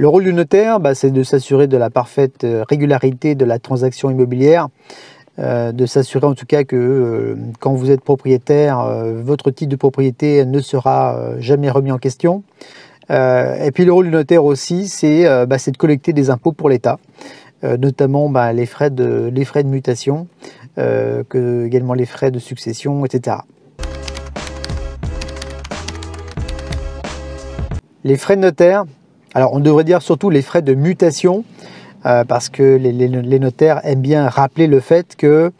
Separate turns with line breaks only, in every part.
Le rôle du notaire, c'est de s'assurer de la parfaite régularité de la transaction immobilière, de s'assurer en tout cas que quand vous êtes propriétaire, votre titre de propriété ne sera jamais remis en question. Et puis le rôle du notaire aussi, c'est de collecter des impôts pour l'État, notamment les frais de mutation, également les frais de succession, etc. Les frais de notaire, alors on devrait dire surtout les frais de mutation, parce que les notaires aiment bien rappeler le fait que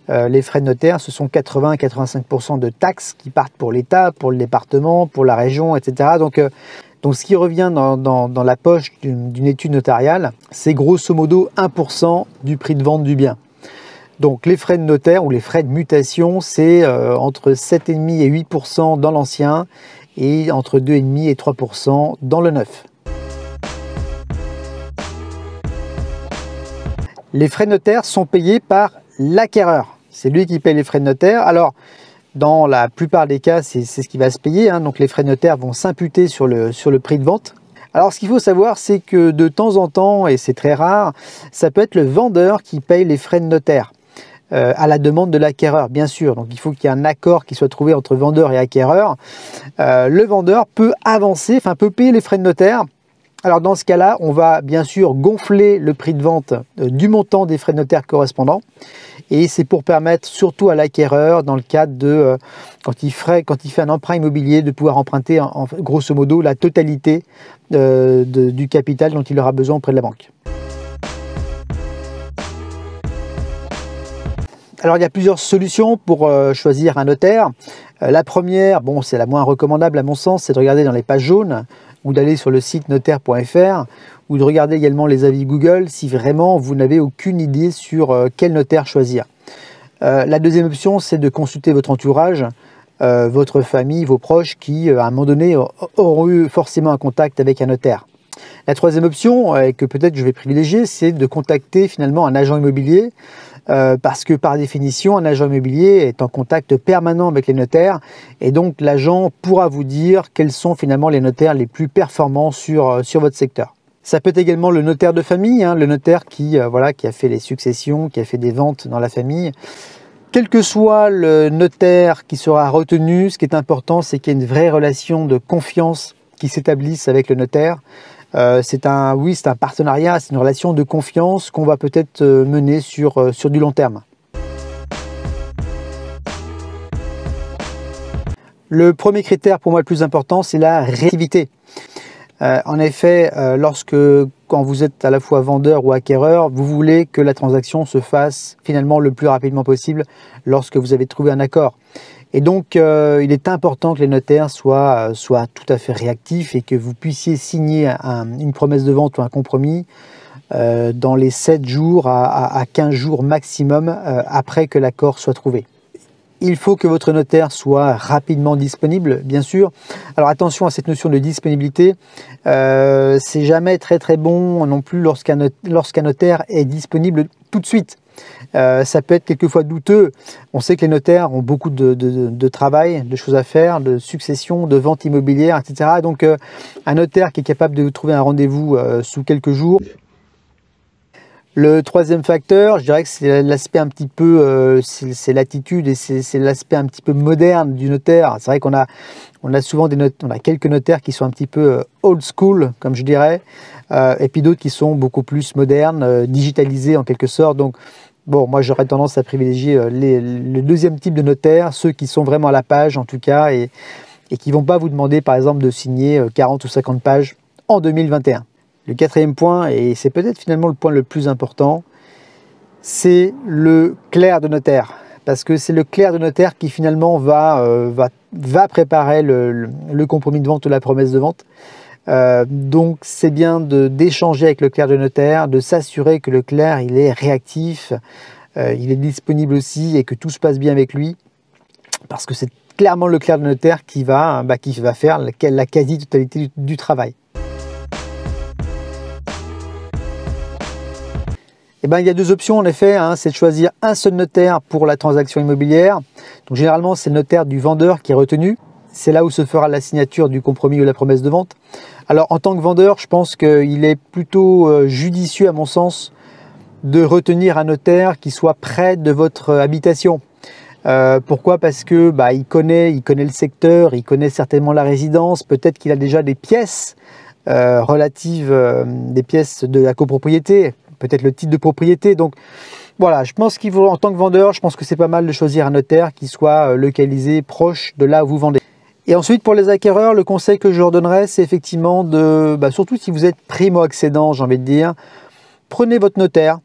les frais de notaire, ce sont 80 à 85% de taxes qui partent pour l'État, pour le département, pour la région, etc. Donc ce qui revient dans la poche d'une étude notariale, c'est grosso modo 1% du prix de vente du bien. Donc les frais de notaire ou les frais de mutation, c'est entre 7,5 et 8% dans l'ancien et entre 2,5 et 3% dans le neuf. Les frais de notaire sont payés par l'acquéreur. C'est lui qui paye les frais de notaire. Alors, dans la plupart des cas, c'est ce qui va se payer. Donc, les frais de notaire vont s'imputer sur le prix de vente. Alors, ce qu'il faut savoir, c'est que de temps en temps, et c'est très rare, ça peut être le vendeur qui paye les frais de notaire. À la demande de l'acquéreur, bien sûr. Donc, il faut qu'il y ait un accord qui soit trouvé entre vendeur et acquéreur. Le vendeur peut peut payer les frais de notaire. Alors dans ce cas-là, on va bien sûr gonfler le prix de vente du montant des frais de notaire correspondants. Et c'est pour permettre surtout à l'acquéreur, dans le cadre de, quand il fait un emprunt immobilier, de pouvoir emprunter grosso modo la totalité du capital dont il aura besoin auprès de la banque. Alors il y a plusieurs solutions pour choisir un notaire. La première, c'est la moins recommandable à mon sens, c'est de regarder dans les pages jaunes ou d'aller sur le site notaire.fr ou de regarder également les avis Google si vraiment vous n'avez aucune idée sur quel notaire choisir. La deuxième option, c'est de consulter votre entourage, votre famille, vos proches qui, à un moment donné, auront eu forcément un contact avec un notaire. La troisième option, et que peut-être je vais privilégier, c'est de contacter finalement un agent immobilier, parce que par définition, un agent immobilier est en contact permanent avec les notaires et donc l'agent pourra vous dire quels sont finalement les notaires les plus performants sur votre secteur. Ça peut être également le notaire de famille, le notaire qui a fait les successions, qui a fait des ventes dans la famille. Quel que soit le notaire qui sera retenu, ce qui est important, c'est qu'il y ait une vraie relation de confiance qui s'établisse avec le notaire. C'est un partenariat, c'est une relation de confiance qu'on va peut-être mener sur du long terme. Le premier critère pour moi le plus important, c'est la réactivité. En effet, quand vous êtes à la fois vendeur ou acquéreur, vous voulez que la transaction se fasse finalement le plus rapidement possible lorsque vous avez trouvé un accord. Et donc, il est important que les notaires soient tout à fait réactifs et que vous puissiez signer une promesse de vente ou un compromis dans les 7 jours à 15 jours maximum après que l'accord soit trouvé. Il faut que votre notaire soit rapidement disponible, bien sûr. Alors attention à cette notion de disponibilité. C'est jamais très très bon non plus lorsqu'un notaire est disponible tout de suite. Ça peut être quelquefois douteux. On sait que les notaires ont beaucoup de travail, de choses à faire, de succession, de vente immobilière, etc. Donc un notaire qui est capable de vous trouver un rendez-vous sous quelques jours. Le troisième facteur, je dirais que c'est l'aspect un petit peu, c'est l'attitude et c'est l'aspect un petit peu moderne du notaire. C'est vrai qu'on a souvent on a quelques notaires qui sont un petit peu old school, comme je dirais, et puis d'autres qui sont beaucoup plus modernes, digitalisés en quelque sorte. Donc, bon, moi j'aurais tendance à privilégier le deuxième type de notaire, ceux qui sont vraiment à la page en tout cas, et qui ne vont pas vous demander par exemple de signer 40 ou 50 pages en 2021. Le quatrième point, et c'est peut-être finalement le point le plus important, c'est le clerc de notaire. Parce que c'est le clerc de notaire qui finalement va préparer le compromis de vente ou la promesse de vente. Donc c'est bien d'échanger avec le clerc de notaire, de s'assurer que le clerc il est réactif, il est disponible aussi et que tout se passe bien avec lui. Parce que c'est clairement le clerc de notaire qui va faire la quasi-totalité du travail. Il y a deux options en effet, c'est de choisir un seul notaire pour la transaction immobilière. Donc généralement c'est le notaire du vendeur qui est retenu. c'est là où se fera la signature du compromis ou la promesse de vente. Alors en tant que vendeur, je pense qu'il est plutôt judicieux à mon sens de retenir un notaire qui soit près de votre habitation. Pourquoi? Parce que il connaît le secteur, il connaît certainement la résidence, peut-être qu'il a déjà des pièces relatives, des pièces de la copropriété, peut-être le titre de propriété. Donc voilà, je pense qu'il faut, en tant que vendeur, je pense que c'est pas mal de choisir un notaire qui soit localisé proche de là où vous vendez. Et ensuite, pour les acquéreurs, le conseil que je leur donnerais, c'est effectivement de, surtout si vous êtes primo-accédant, j'ai envie de dire, prenez votre notaire.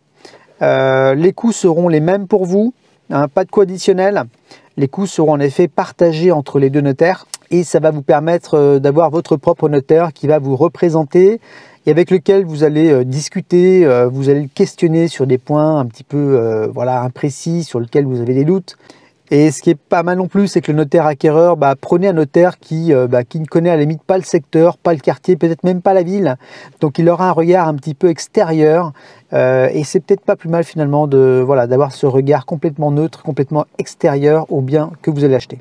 Les coûts seront les mêmes pour vous, hein, pas de coût additionnel. Les coûts seront en effet partagés entre les deux notaires et ça va vous permettre d'avoir votre propre notaire qui va vous représenter et avec lequel vous allez discuter, vous allez le questionner sur des points un petit peu imprécis, sur lesquels vous avez des doutes. Et ce qui est pas mal non plus, c'est que le notaire acquéreur, prenez un notaire qui ne connaît à la limite pas le secteur, pas le quartier, peut-être même pas la ville. Donc il aura un regard un petit peu extérieur. Et c'est peut-être pas plus mal finalement d'avoir ce regard complètement neutre, complètement extérieur au bien que vous allez acheter.